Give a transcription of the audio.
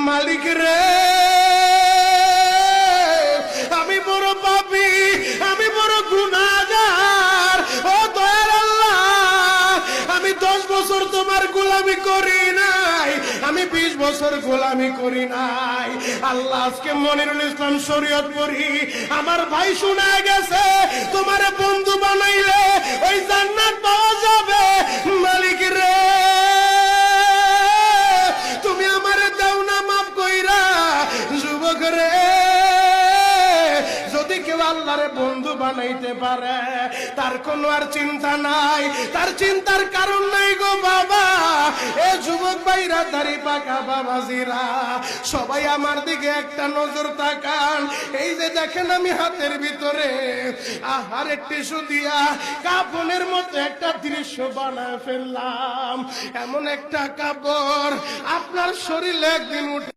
মালিক রে আমি বড় পাপী, আমি বড় গুনাহগার। ও দয়ার আল্লাহ, আমি 10 বছর তোমার গোলামি করি নাই, আমি 20 বছর গোলামি করি নাই। আল্লাহ আজকে মনিরুল ইসলাম শরীয়তপুরী আমার ভাই শোনা গেছে তোমারে বন্ধু বানাইলে ওই জান্নাত পাওয়া যাবে। মালিক রে তুমি আমারে দাও না মাফ কইরা। যুবক রে যদি কেউ আল্লাহরে বন্ধু বানাইতে পারে তার কোনো আর চিন্তা নাই, তার চিন্তার কারণ নাই গো বাবা। এ যুবক ভাইরা, দাড়ি পাকা বাবাজিরা, সবাই আমার দিকে একটা নজর তাকান। এই যে দেখেন আমি হাতের ভিতরে আহারে টিস্যু দিয়া কাফনের মতো একটা দৃশ্য বানায় ফেললাম। এমন একটা কাপড় আপনার শরীরে একদিন উঠে